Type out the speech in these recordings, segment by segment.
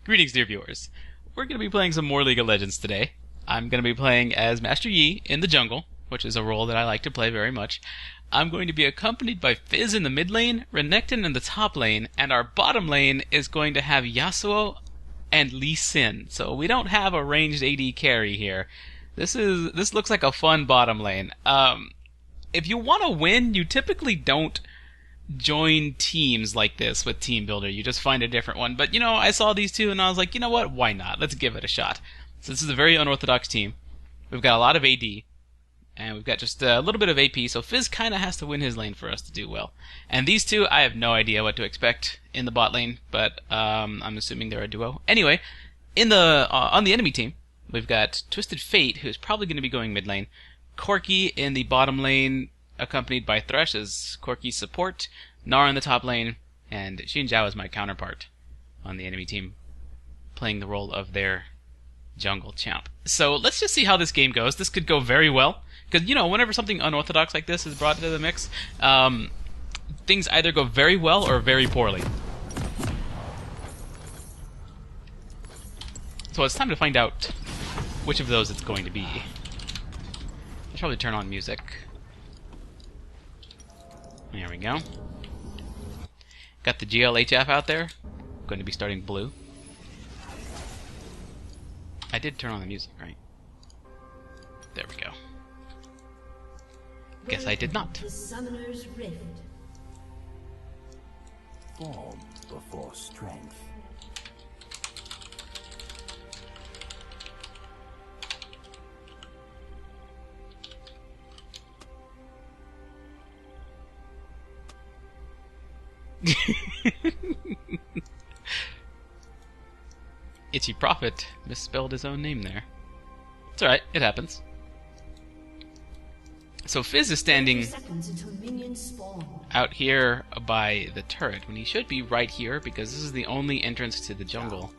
Greetings, dear viewers. We're going to be playing some more League of Legends today. I'm going to be playing as Master Yi in the jungle, which is a role that I like to play very much. I'm going to be accompanied by Fizz in the mid lane, Renekton in the top lane, and our bottom lane is going to have Yasuo and Lee Sin. So we don't have a ranged AD carry here. This looks like a fun bottom lane. If you want to win, you typically don't join teams like this with Team Builder. You just find a different one. But, you know, I saw these two and I was like, you know what? Why not? Let's give it a shot. So this is a very unorthodox team. We've got a lot of AD, and we've got just a little bit of AP, so Fizz kind of has to win his lane for us to do well. And these two, I have no idea what to expect in the bot lane, but I'm assuming they're a duo. Anyway, on the enemy team, we've got Twisted Fate, who's probably going to be going mid lane. Corki in the bottom lane, accompanied by Thresh as Corki's support, Gnar in the top lane, and Xin Zhao is my counterpart on the enemy team, playing the role of their jungle champ. So let's just see how this game goes. This could go very well, because, you know, whenever something unorthodox like this is brought into the mix, things either go very well or very poorly. So it's time to find out which of those it's going to be. I should probably turn on music. There we go. Got the GLHF out there. Going to be starting blue. I did turn on the music, right? There we go. Guess I did not. The Summoner's Rift. Form before strength. Itchy Prophet misspelled his own name there. It's alright, it happens. So Fizz is standing out here by the turret, when he should be right here, because this is the only entrance to the jungle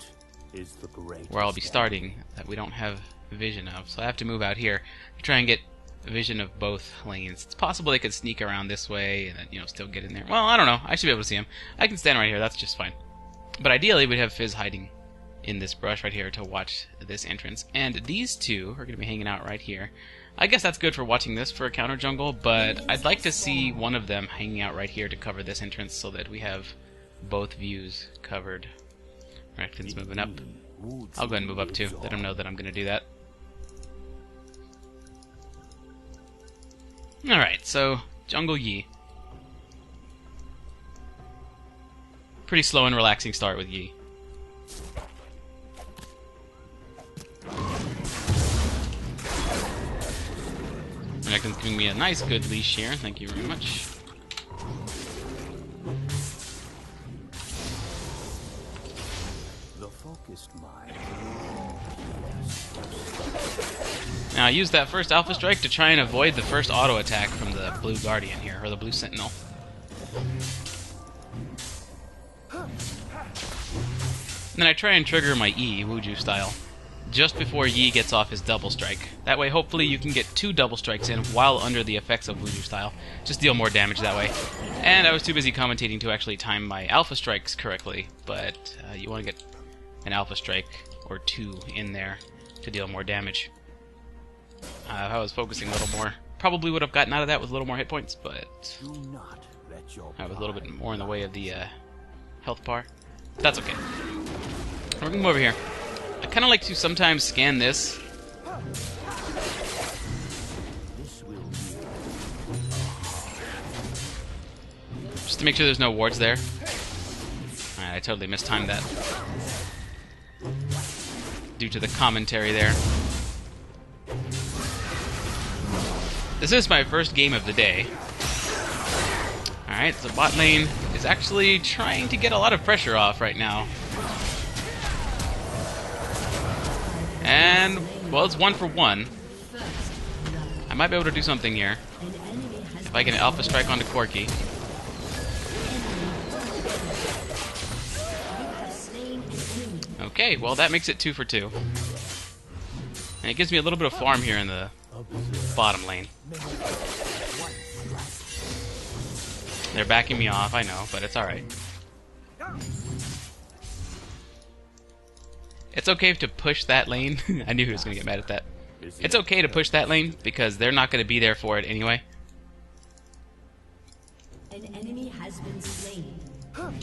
where I'll be starting that we don't have vision of. So I have to move out here to try and get vision of both lanes. It's possible they could sneak around this way and then, you know, still get in there. Well, I don't know. I should be able to see him. I can stand right here. That's just fine. But ideally, we'd have Fizz hiding in this brush right here to watch this entrance. And these two are going to be hanging out right here. I guess that's good for watching this for a counter jungle, but I'd like to see one of them hanging out right here to cover this entrance so that we have both views covered. Renekton's moving up. I'll go ahead and move up too. Let him know that I'm going to do that. Alright, so Jungle Yi. Pretty slow and relaxing start with Yi. Renekton's giving me a nice good leash here, thank you very much. The focused mind. Now I used that first Alpha Strike to try and avoid the first auto attack from the Blue Guardian here, or the Blue Sentinel. And then I try and trigger my E, Wuju style, just before Yi gets off his double strike. That way hopefully you can get 2 double strikes in while under the effects of Wuju style. Just deal more damage that way. And I was too busy commentating to actually time my Alpha Strikes correctly, but you want to get an Alpha Strike or 2 in there to deal more damage. If I was focusing a little more, probably would have gotten out of that with a little more hit points, but I was a little bit more in the way of the health bar. That's okay. We're going to come over here. I kind of like to sometimes scan this. Just to make sure there's no wards there. Alright, I totally mistimed that. Due to the commentary there. This is my first game of the day. Alright, so bot lane is actually trying to get a lot of pressure off right now. And, well, it's 1 for 1. I might be able to do something here. If I get an Alpha Strike onto Corki. Okay, well that makes it 2 for 2. And it gives me a little bit of farm here in the bottom lane. They're backing me off, I know, but it's alright. It's okay to push that lane. I knew he was going to get mad at that. It's okay to push that lane because they're not going to be there for it anyway. An enemy has been slain. An ally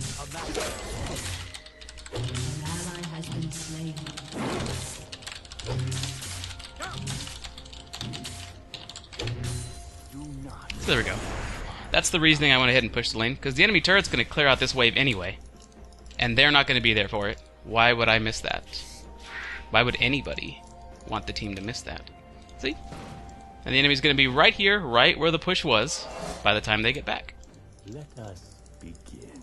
has been slain. So there we go. That's the reasoning I went ahead and pushed the lane, because the enemy turret's going to clear out this wave anyway. And they're not going to be there for it. Why would I miss that? Why would anybody want the team to miss that? See? And the enemy's going to be right here, right where the push was, by the time they get back. Let us begin.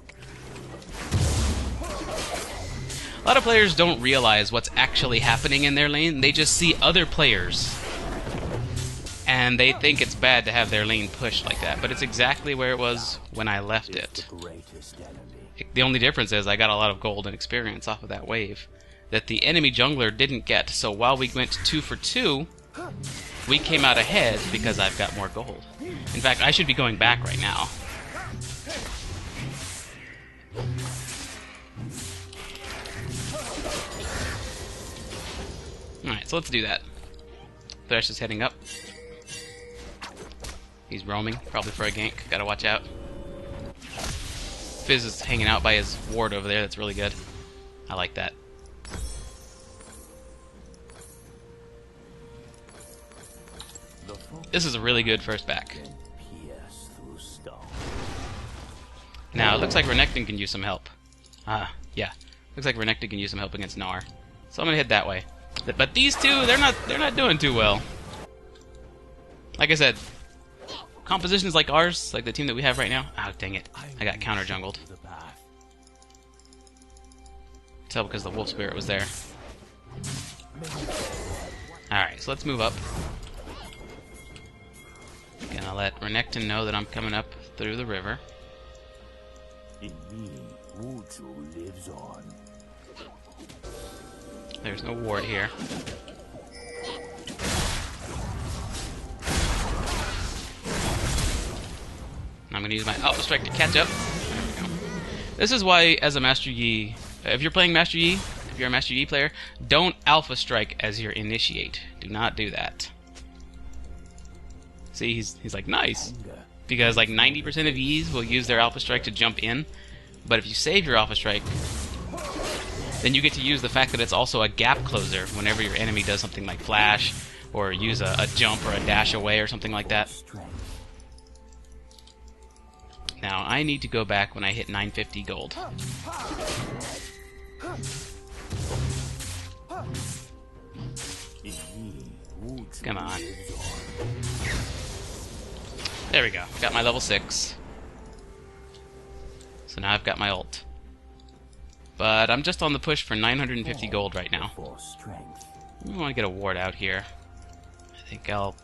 A lot of players don't realize what's actually happening in their lane. They just see other players, and they think it's bad to have their lane pushed like that. But it's exactly where it was when I left it. The only difference is I got a lot of gold and experience off of that wave that the enemy jungler didn't get. So while we went 2 for 2, we came out ahead because I've got more gold. In fact, I should be going back right now. Alright, so let's do that. Thresh is heading up. He's roaming, probably for a gank. Gotta watch out. Fizz is hanging out by his ward over there. That's really good. I like that. This is a really good first back. Now, it looks like Renekton can use some help. Yeah. Looks like Renekton can use some help against Gnar. So I'm gonna head that way. But these two, they're not doing too well. Like I said, compositions like ours, like the team that we have right now. Oh, dang it. I got counter jungled. Tell because the wolf spirit was there. Alright, so let's move up. Gonna let Renekton know that I'm coming up through the river. In me, Wuju lives on. There's no ward here. I'm going to use my Alpha Strike to catch up. There we go. This is why, as a Master Yi, if you're playing Master Yi, if you're a Master Yi player, don't Alpha Strike as your initiate. Do not do that. See, he's like, nice. Because like 90% of Yis will use their Alpha Strike to jump in. But if you save your Alpha Strike, then you get to use the fact that it's also a gap closer whenever your enemy does something like flash, or use a jump or a dash away or something like that. Now, I need to go back when I hit 950 gold. Come on. There we go. Got my level 6. So now I've got my ult. But I'm just on the push for 950 gold right now. I want to get a ward out here. I think I'll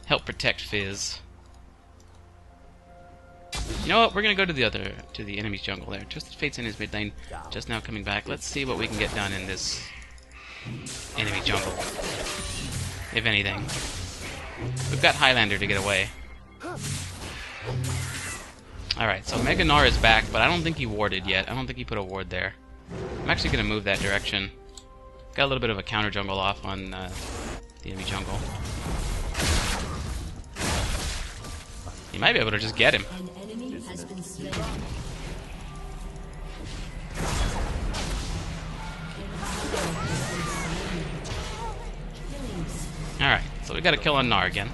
help protect Fizz. You know what? We're gonna go to the enemy's jungle there. Twisted Fate's in his mid lane, just now coming back. Let's see what we can get done in this enemy jungle. If anything. We've got Highlander to get away. Alright, so Mega Gnar is back, but I don't think he warded yet. I don't think he put a ward there. I'm actually gonna move that direction. Got a little bit of a counter jungle off on the enemy jungle. You might be able to just get him. An enemy has been slain. Alright, so we got a kill on Gnar again.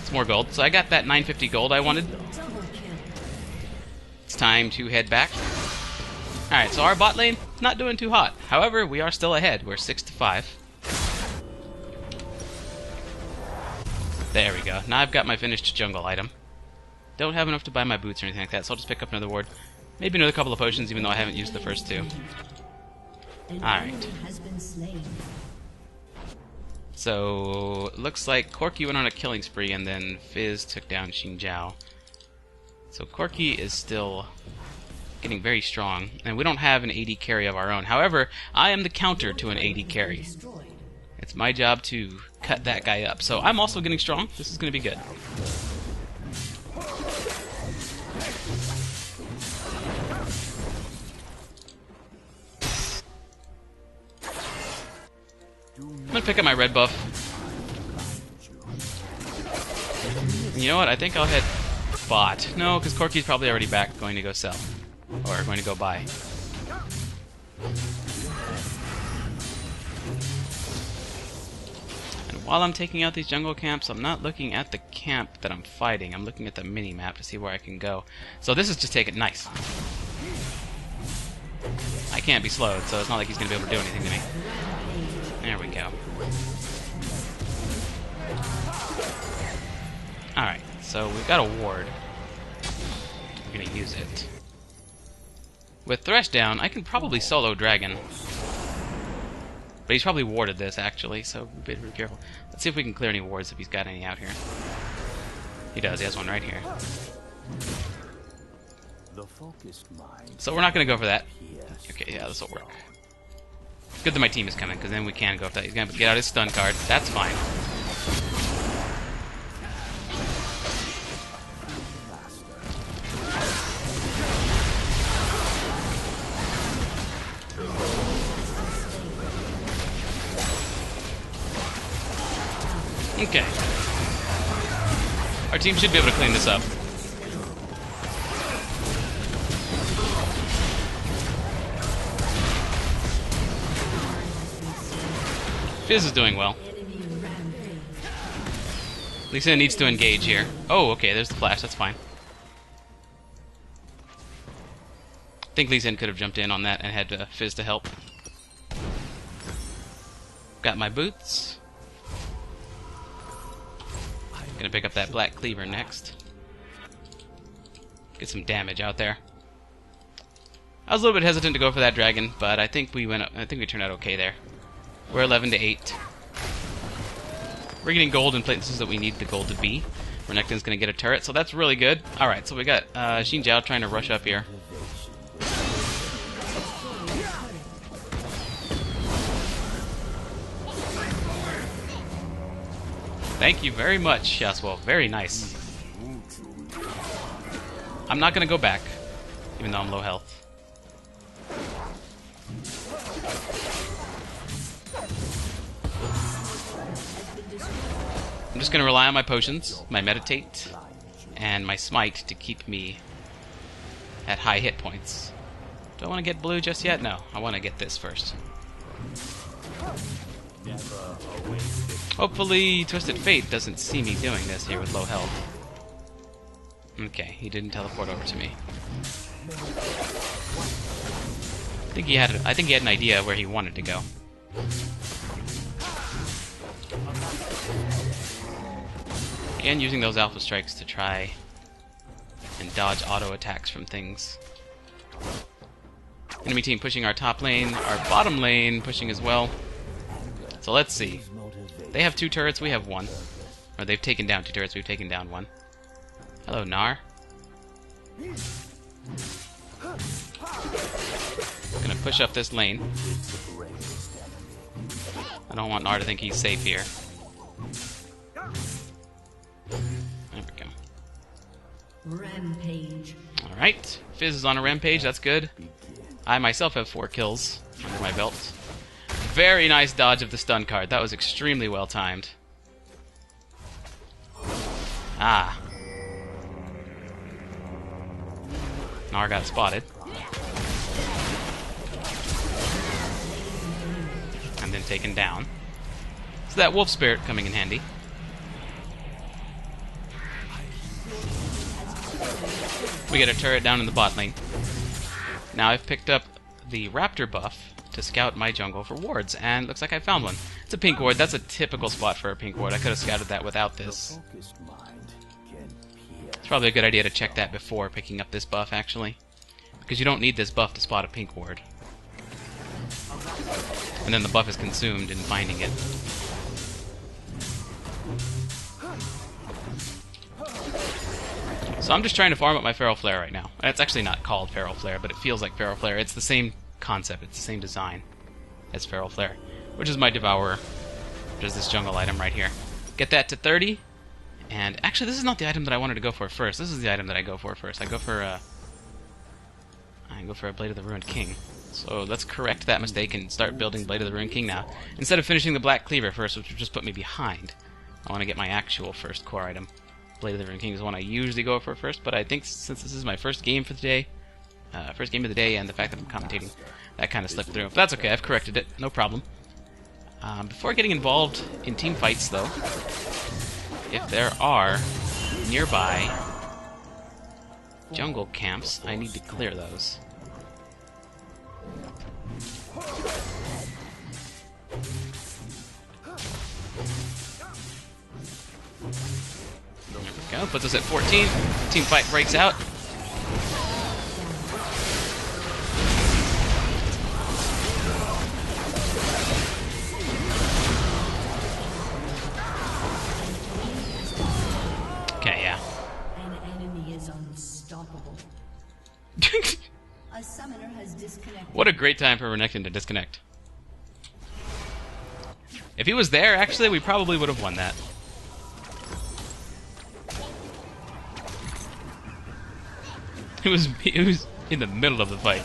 It's more gold. So I got that 950 gold I wanted. It's time to head back. Alright, so our bot lane, not doing too hot. However, we are still ahead. We're 6-5. There we go. Now I've got my finished jungle item. Don't have enough to buy my boots or anything like that, so I'll just pick up another ward. Maybe another couple of potions, even though I haven't used the first two. Alright. So, looks like Corki went on a killing spree, and then Fizz took down Xin Zhao. So Corki is still getting very strong, and we don't have an AD carry of our own. However, I am the counter to an AD carry. It's my job to cut that guy up. So I'm also getting strong. This is going to be good. I'm gonna pick up my red buff. You know what? I think I'll hit bot. No, because Corky's probably already back going to go sell. Or going to go buy. And while I'm taking out these jungle camps, I'm not looking at the camp that I'm fighting. I'm looking at the mini-map to see where I can go. So this is just taking nice. I can't be slowed, so it's not like he's going to be able to do anything to me. There we go. Alright, so we've got a ward. We're going to use it. With Thresh down, I can probably solo Dragon. But he's probably warded this, actually, so be careful. Let's see if we can clear any wards if he's got any out here. He does, he has one right here. So we're not going to go for that. Okay, yeah, this will work. Good that my team is coming, because then we can go for that. He's going to get out his stun card. That's fine. Okay. Our team should be able to clean this up. Fizz is doing well. Lisa needs to engage here. Oh, okay, there's the flash, that's fine. I think Lee Sin could have jumped in on that and had Fizz to help. Got my boots. Gonna pick up that black cleaver next. Get some damage out there. I was a little bit hesitant to go for that dragon, but I think we turned out okay there. We're 11 to 8. We're getting gold in places that we need the gold to be. Renekton's gonna get a turret, so that's really good. Alright, so we got Xin Zhao trying to rush up here. Thank you very much, Yasuo. Very nice. I'm not going to go back, even though I'm low health. I'm just going to rely on my potions, my meditate, and my smite to keep me at high hit points. Do I want to get blue just yet? No, I want to get this first. Hopefully Twisted Fate doesn't see me doing this here with low health. Okay, he didn't teleport over to me. I think he had an idea where he wanted to go. Again, using those alpha strikes to try and dodge auto attacks from things. Enemy team pushing our top lane, our bottom lane pushing as well. So let's see. They have 2 turrets, we have 1. Or they've taken down 2 turrets, we've taken down 1. Hello, Gnar. Gonna push up this lane. I don't want Gnar to think he's safe here. There we go. Rampage. Alright, Fizz is on a rampage, that's good. I myself have 4 kills under my belt. Very nice dodge of the stun card. That was extremely well timed. Ah. Gnar got spotted. And then taken down. So that wolf spirit coming in handy. We get a turret down in the bot lane. Now I've picked up the raptor buff to scout my jungle for wards, and looks like I found one. It's a pink ward. That's a typical spot for a pink ward. I could have scouted that without this. It's probably a good idea to check that before picking up this buff, actually. Because you don't need this buff to spot a pink ward. And then the buff is consumed in finding it. So I'm just trying to farm up my Feral Flare right now. It's actually not called Feral Flare, but it feels like Feral Flare. It's the same concept, it's the same design as Feral Flare, which is my Devourer, which is this jungle item right here. Get that to 30, and actually this is not the item that I wanted to go for first. This is the item that I go for first. I go for a Blade of the Ruined King. So let's correct that mistake and start building Blade of the Ruined King now. Instead of finishing the Black Cleaver first, which would just put me behind, I want to get my actual first core item. Blade of the Ruined King is the one I usually go for first, but I think since this is my first game for the day, first game of the day, and the fact that I'm commentating, that kind of slipped through. But that's okay, I've corrected it, no problem. Before getting involved in team fights, though, if there are nearby jungle camps, I need to clear those. There we go, puts us at 14. Team fight breaks out. Okay, yeah. An enemy is unstoppable. A summoner has disconnected. What a great time for Renekton to disconnect. If he was there, actually, we probably would have won that. He was in the middle of the fight.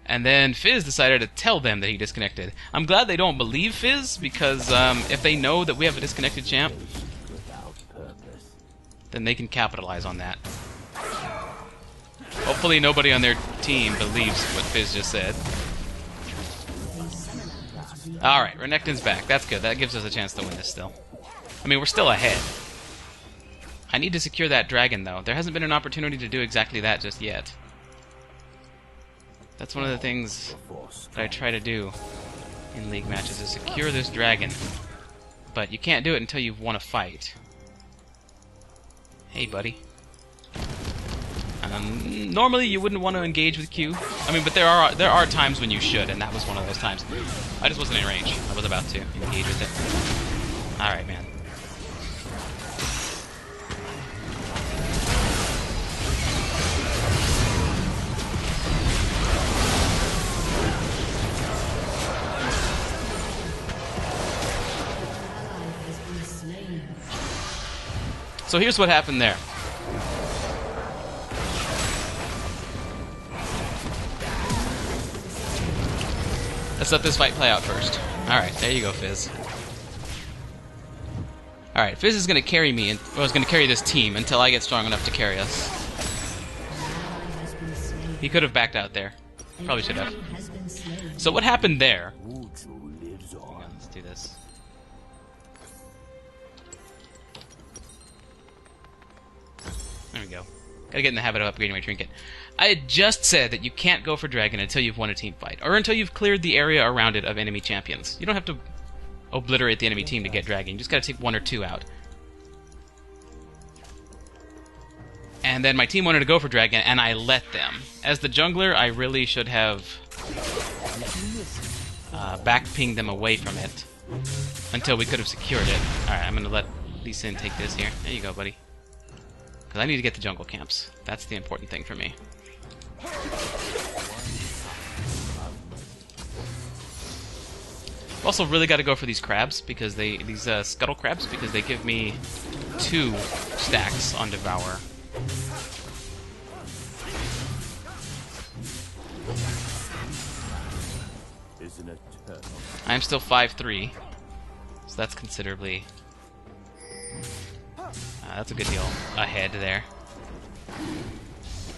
And then Fizz decided to tell them that he disconnected. I'm glad they don't believe Fizz, because if they know that we have a disconnected champ, then they can capitalize on that. Hopefully nobody on their team believes what Fizz just said. Alright, Renekton's back. That's good. That gives us a chance to win this still. I mean, we're still ahead. I need to secure that dragon, though. There hasn't been an opportunity to do exactly that just yet. That's one of the things that I try to do in League matches, is secure this dragon. But you can't do it until you've won a fight. Hey, buddy. Normally you wouldn't want to engage with Q. I mean, but there are times when you should, and that was one of those times. I just wasn't in range. I was about to engage with it. Alright, man. So here's what happened there. Let's let this fight play out first. Alright, there you go, Fizz. Alright, Fizz is going to carry me, or is going to carry this team until I get strong enough to carry us. He could have backed out there. Probably should have. So what happened there? Hang on, let's do this. There we go. Gotta get in the habit of upgrading my trinket. I had just said that you can't go for dragon until you've won a team fight, or until you've cleared the area around it of enemy champions. You don't have to obliterate the enemy team to get dragon. You just gotta take one or two out. And then my team wanted to go for dragon, and I let them. As the jungler, I really should have back-pinged them away from it until we could have secured it. Alright, I'm gonna let Lee Sin take this here. There you go, buddy. Because I need to get the jungle camps. That's the important thing for me. I've also really got to go for these crabs, because these scuttle crabs, because they give me 2 stacks on Devour. I'm still 5-3, so that's considerably... that's a good deal ahead there.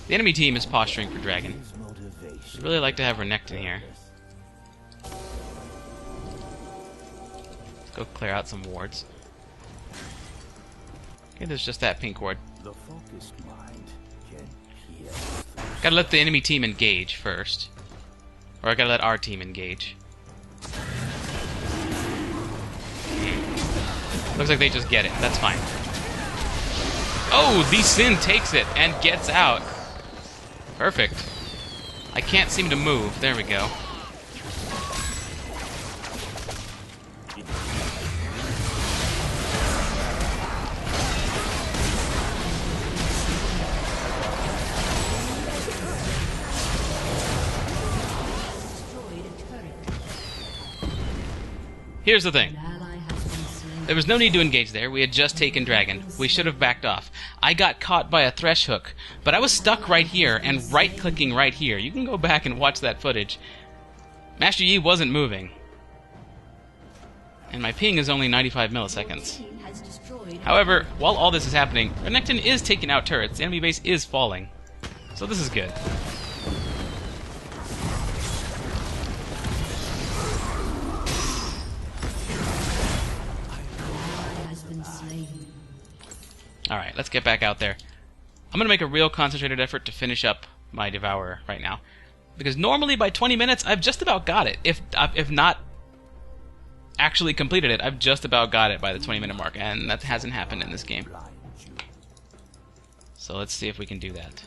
The enemy team is posturing for dragon. I'd really like to have Renekton here. Let's go clear out some wards. Okay, there's just that pink ward. Gotta let the enemy team engage first. Or I gotta let our team engage. Looks like they just get it. That's fine. Oh, Lee Sin takes it and gets out. Perfect. I can't seem to move. There we go. Here's the thing. There was no need to engage there. We had just taken dragon. We should have backed off. I got caught by a thresh hook, but I was stuck right here and right-clicking right here. You can go back and watch that footage. Master Yi wasn't moving. And my ping is only 95 milliseconds. However, while all this is happening, Renekton is taking out turrets. The enemy base is falling. So this is good. Alright, let's get back out there. I'm going to make a real concentrated effort to finish up my Devourer right now. Because normally by 20 minutes, I've just about got it. If not actually completed it, I've just about got it by the 20-minute mark. And that hasn't happened in this game. So let's see if we can do that.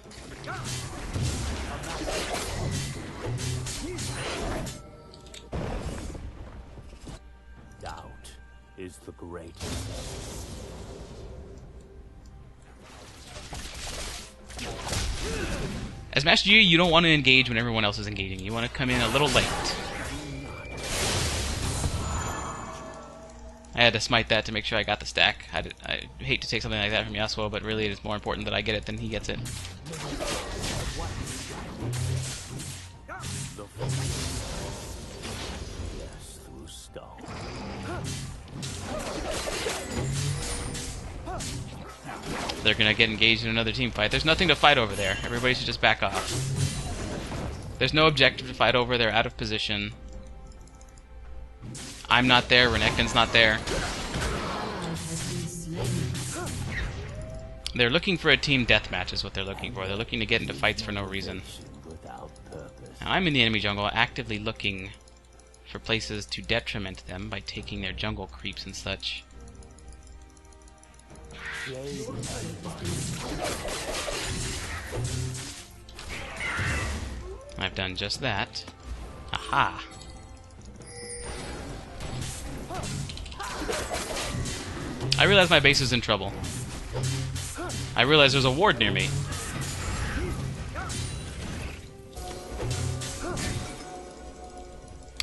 Doubt is the greatest. As Master Yi, you don't want to engage when everyone else is engaging. You want to come in a little late. I had to smite that to make sure I got the stack. I hate to take something like that from Yasuo, but really it is more important that I get it than he gets it. They're gonna get engaged in another team fight. There's nothing to fight over there. Everybody should just back off. There's no objective to fight over. They're out of position. I'm not there. Renekton's not there. They're looking for a team deathmatch is what they're looking for. They're looking to get into fights for no reason. Now, I'm in the enemy jungle actively looking for places to detriment them by taking their jungle creeps and such. I've done just that. Aha! I realize my base is in trouble. I realize there's a ward near me.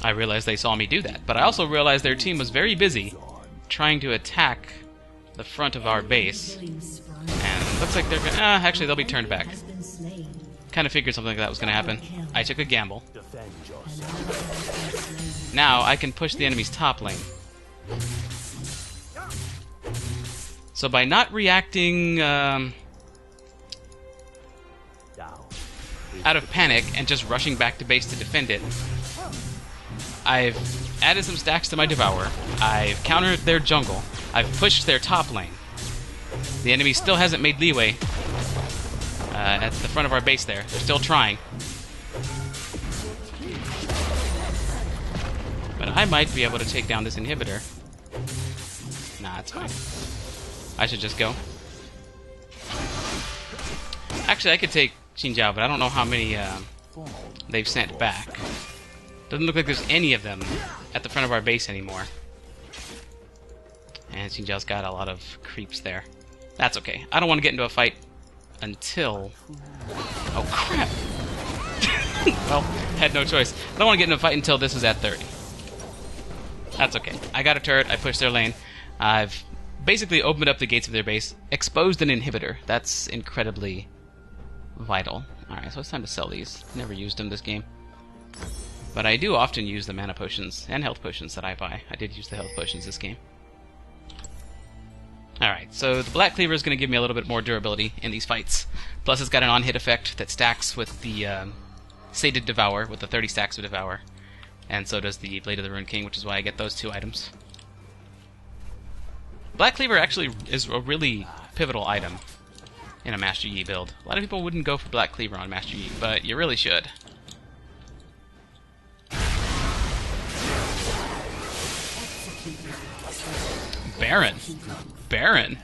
I realize they saw me do that, but I also realized their team was very busy trying to attack the front of our base. And it looks like they're gonna... actually, they'll be turned back. Kind of figured something like that was going to happen. I took a gamble. Now I can push the enemy's top lane. So by not reacting out of panic and just rushing back to base to defend it, I've added some stacks to my Devourer. I've countered their jungle. I've pushed their top lane. The enemy still hasn't made leeway at the front of our base there. They're still trying. But I might be able to take down this inhibitor. Nah, it's fine. I should just go. Actually, I could take Xinjiao, but I don't know how many they've sent back. Doesn't look like there's any of them at the front of our base anymore. And Xinjiao's got a lot of creeps there. That's okay. I don't want to get into a fight until... Oh, crap. Well, had no choice. I don't want to get into a fight until this is at 30. That's okay. I got a turret. I pushed their lane. I've basically opened up the gates of their base. Exposed an inhibitor. That's incredibly vital. Alright, so it's time to sell these. Never used them this game. But I do often use the mana potions and health potions that I buy. I did use the health potions this game. Alright, so the Black Cleaver is going to give me a little bit more durability in these fights. Plus it's got an on-hit effect that stacks with the Sated Devour, with the 30 stacks of Devour. And so does the Blade of the Rune King, which is why I get those two items. Black Cleaver actually is a really pivotal item in a Master Yi build. A lot of people wouldn't go for Black Cleaver on Master Yi, but you really should. Baron. Baron.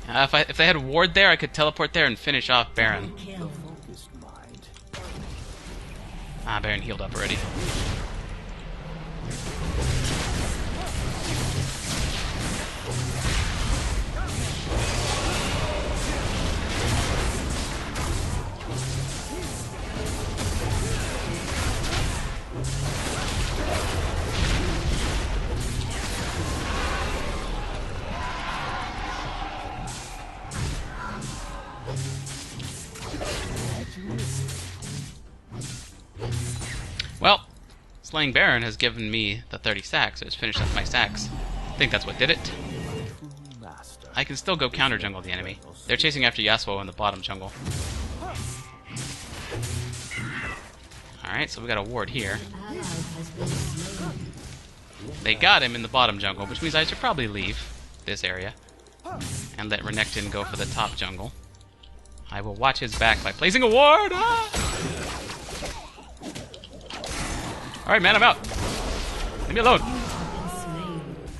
If they had a ward there, I could teleport there and finish off Baron. Ah, Baron healed up already. playing Baron has given me the 30 stacks, so it's finished up my stacks. I think that's what did it. I can still go counter jungle the enemy. They're chasing after Yasuo in the bottom jungle. Alright, so we got a ward here. They got him in the bottom jungle, which means I should probably leave this area and let Renekton go for the top jungle. I will watch his back by placing a ward! Ah! Alright, man, I'm out. Leave me alone.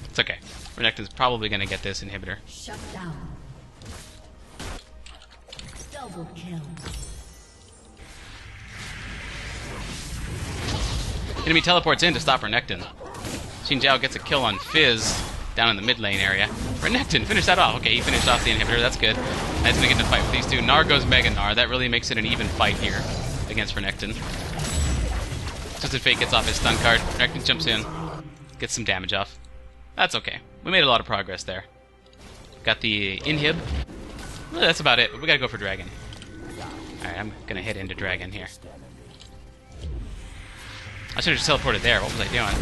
It's okay. Renekton's probably going to get this inhibitor. Shut down. Double kill. Enemy teleports in to stop Renekton. Xin Zhao gets a kill on Fizz down in the mid lane area. Renekton, finish that off. Okay, he finished off the inhibitor. That's good. Now he's going to get in a fight with these two. Gnar goes Mega Gnar. That really makes it an even fight here against Renekton. Twisted Fate gets off his stun card. Renekton jumps in. Gets some damage off. That's okay. We made a lot of progress there. Got the inhib. Well, that's about it. We gotta go for Dragon. Alright, I'm gonna hit into Dragon here. I should have just teleported there. What was I doing?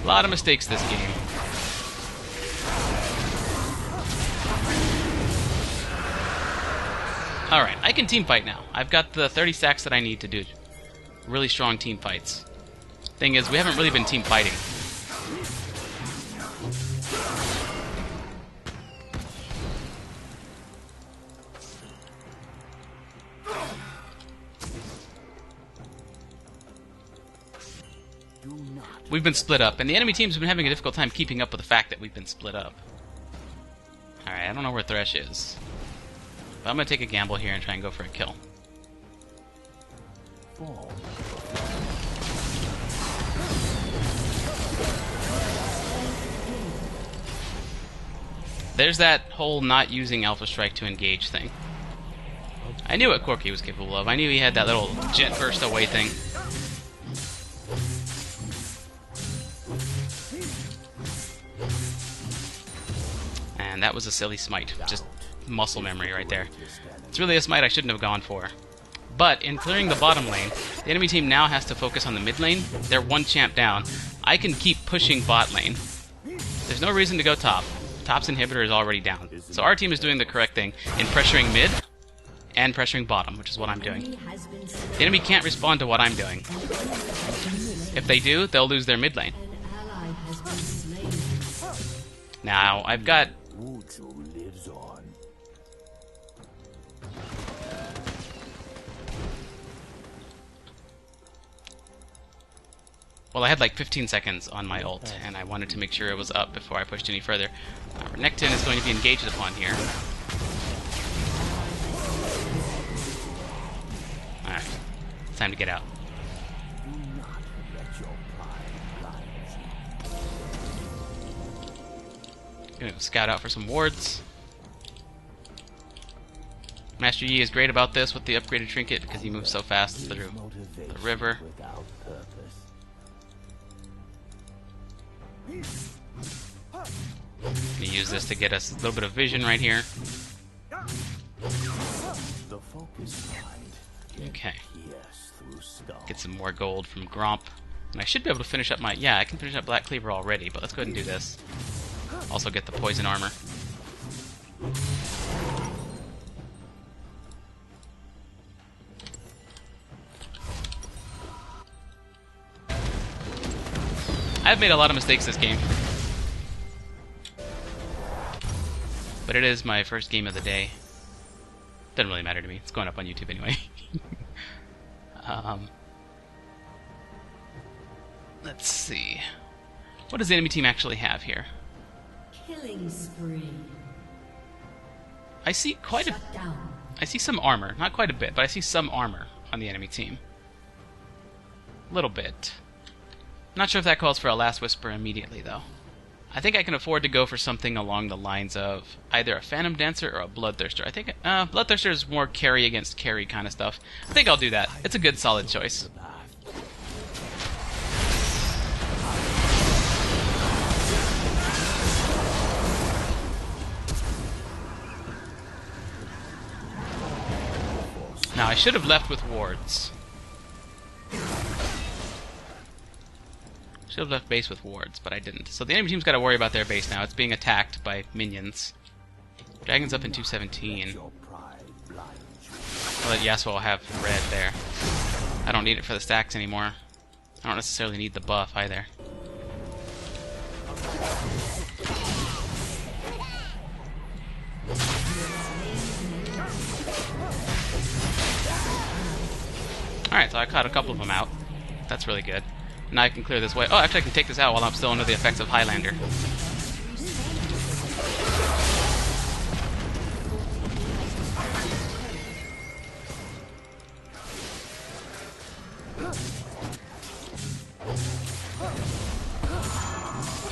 A lot of mistakes this game. Alright, I can team fight now. I've got the 30 stacks that I need to do really strong team fights. Thing is, we haven't really been team fighting. We've been split up, and the enemy teams have been having a difficult time keeping up with the fact that we've been split up. Alright, I don't know where Thresh is. But I'm going to take a gamble here and try and go for a kill. There's that whole not using Alpha Strike to engage thing. I knew what Corki was capable of. I knew he had that little jet burst away thing. And that was a silly smite. Just muscle memory right there. It's really a smite I shouldn't have gone for. But in clearing the bottom lane, the enemy team now has to focus on the mid lane. They're one champ down. I can keep pushing bot lane. There's no reason to go top. Top's inhibitor is already down. So our team is doing the correct thing in pressuring mid and pressuring bottom, which is what I'm doing. The enemy can't respond to what I'm doing. If they do, they'll lose their mid lane. Now, I've got... Well, I had like 15 seconds on my ult, and I wanted to make sure it was up before I pushed any further. Renekton is going to be engaged upon here. Alright, it's time to get out. Gonna scout out for some wards. Master Yi is great about this with the upgraded trinket because he moves so fast through the river. Gonna use this to get us a little bit of vision right here. Okay. Get some more gold from Gromp. And I should be able to finish up my... Yeah, I can finish up Black Cleaver already, but let's go ahead and do this. Also get the poison armor. I've made a lot of mistakes this game. But it is my first game of the day. Doesn't really matter to me. It's going up on YouTube anyway. Let's see. What does the enemy team actually have here? Killing spree. I see quite a... I see some armor. Not quite a bit, but I see some armor on the enemy team. A little bit. Not sure if that calls for a Last Whisper immediately, though. I think I can afford to go for something along the lines of either a Phantom Dancer or a Bloodthirster. I think Bloodthirster is more carry against carry kind of stuff. I think I'll do that. It's a good, solid choice. Now, I should have left with wards. Should have left base with wards, but I didn't. So the enemy team's got to worry about their base now. It's being attacked by minions. Dragon's up in 217. I'll let Yasuo have red there. I don't need it for the stacks anymore. I don't necessarily need the buff either. Alright, so I caught a couple of them out. That's really good. Now I can clear this way. Oh, actually I can take this out while I'm still under the effects of Highlander.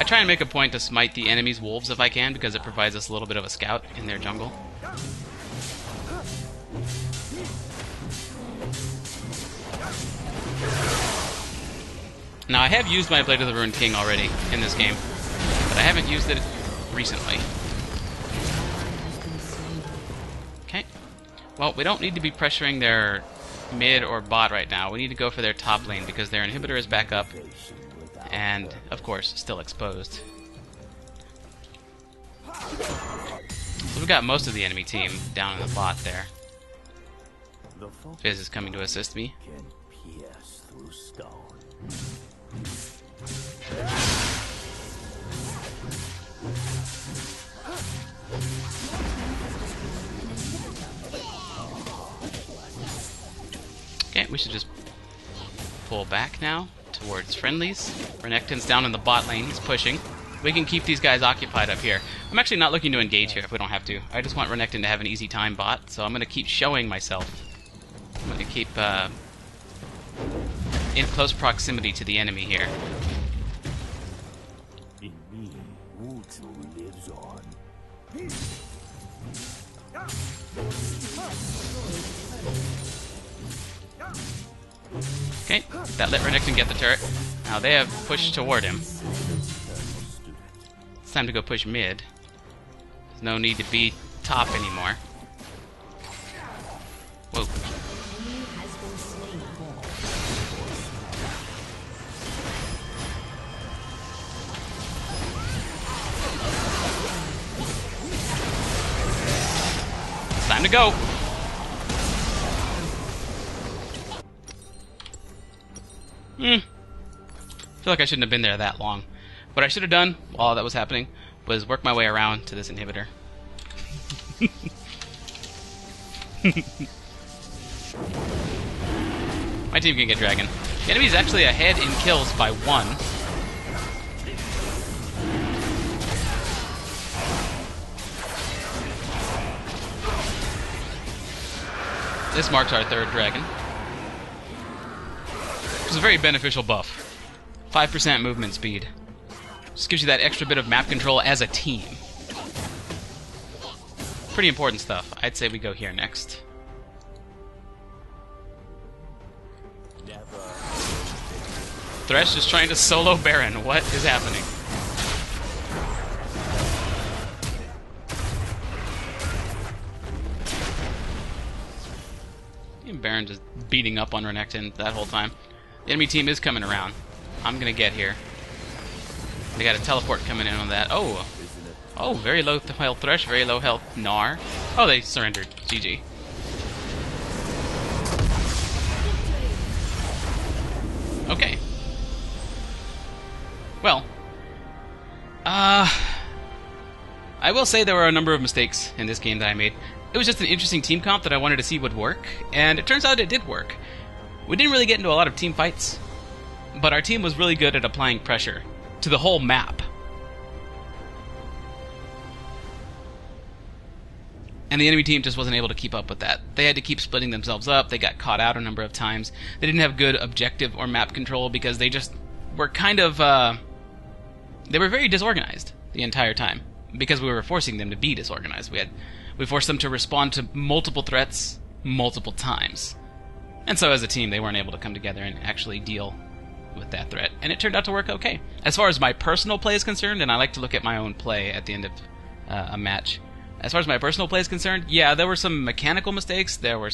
I try and make a point to smite the enemy's wolves if I can, because it provides us a little bit of a scout in their jungle. Now, I have used my Blade of the Ruined King already in this game, but I haven't used it recently. Okay. Well, we don't need to be pressuring their mid or bot right now. We need to go for their top lane, because their inhibitor is back up, and, of course, still exposed. So we've got most of the enemy team down in the bot there. Fizz is coming to assist me. Okay, we should just pull back now towards friendlies. Renekton's down in the bot lane, he's pushing. We can keep these guys occupied up here. I'm actually not looking to engage here if we don't have to. I just want Renekton to have an easy time bot, so I'm going to keep showing myself. I'm going to keep in close proximity to the enemy here. In me, Wuju lives on. Okay, that let Renekton get the turret. Now they have pushed toward him. It's time to go push mid. There's no need to be top anymore. Whoa. It's time to go. I feel like I shouldn't have been there that long. What I should have done while that was happening was work my way around to this inhibitor. My team can get dragon. The enemy's actually ahead in kills by 1. This marks our 3rd dragon. Which is a very beneficial buff. 5% movement speed. Just gives you that extra bit of map control as a team. Pretty important stuff. I'd say we go here next. Thresh is trying to solo Baron. What is happening? And Baron just beating up on Renekton that whole time. The enemy team is coming around. I'm gonna get here. They got a teleport coming in on that. Oh! Oh, very low health Thresh, very low health Gnar. Oh, they surrendered. GG. Okay. Well. I will say there were a number of mistakes in this game that I made. It was just an interesting team comp that I wanted to see would work, and it turns out it did work. We didn't really get into a lot of team fights, but our team was really good at applying pressure to the whole map. And the enemy team just wasn't able to keep up with that. They had to keep splitting themselves up, they got caught out a number of times. They didn't have good objective or map control because they just were kind of, they were very disorganized the entire time. Because we were forcing them to be disorganized. We forced them to respond to multiple threats multiple times. And so as a team, they weren't able to come together and actually deal with that threat. And it turned out to work okay. As far as my personal play is concerned, and I like to look at my own play at the end of a match, As far as my personal play is concerned, yeah, there were some mechanical mistakes. There were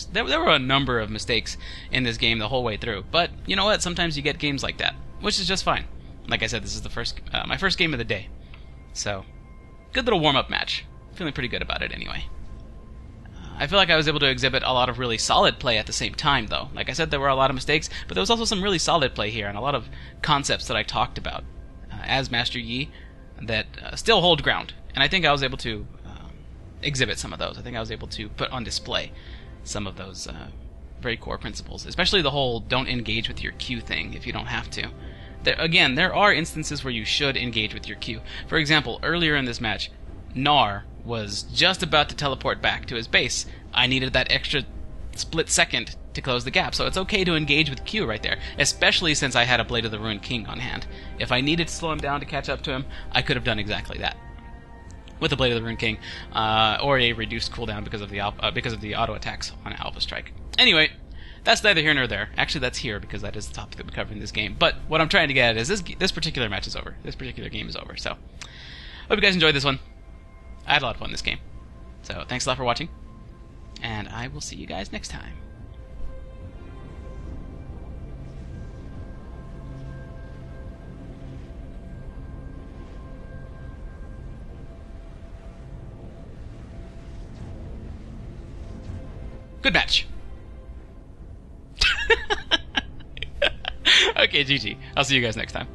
a number of mistakes in this game the whole way through. But you know what? Sometimes you get games like that, which is just fine. Like I said, this is my first game of the day, so good little warm-up match. Feeling pretty good about it anyway. I feel like I was able to exhibit a lot of really solid play at the same time, though. Like I said, there were a lot of mistakes, but there was also some really solid play here and a lot of concepts that I talked about as Master Yi that still hold ground. And I think I was able to exhibit some of those. I think I was able to put on display some of those very core principles, especially the whole don't engage with your Q thing if you don't have to. There are instances where you should engage with your Q. For example, earlier in this match, Gnar was just about to teleport back to his base. I needed that extra split second to close the gap, so it's okay to engage with Q right there, especially since I had a Blade of the Ruined King on hand. If I needed to slow him down to catch up to him, I could have done exactly that with the Blade of the Ruined King, or a reduced cooldown because of the auto attacks on Alpha Strike. Anyway, that's neither here nor there. Actually, that's here because that is the topic that we cover in this game. But what I'm trying to get at is this particular match is over. This particular game is over. So, hope you guys enjoyed this one. I had a lot of fun in this game. So, thanks a lot for watching, and I will see you guys next time. Good match. Okay, GG. I'll see you guys next time.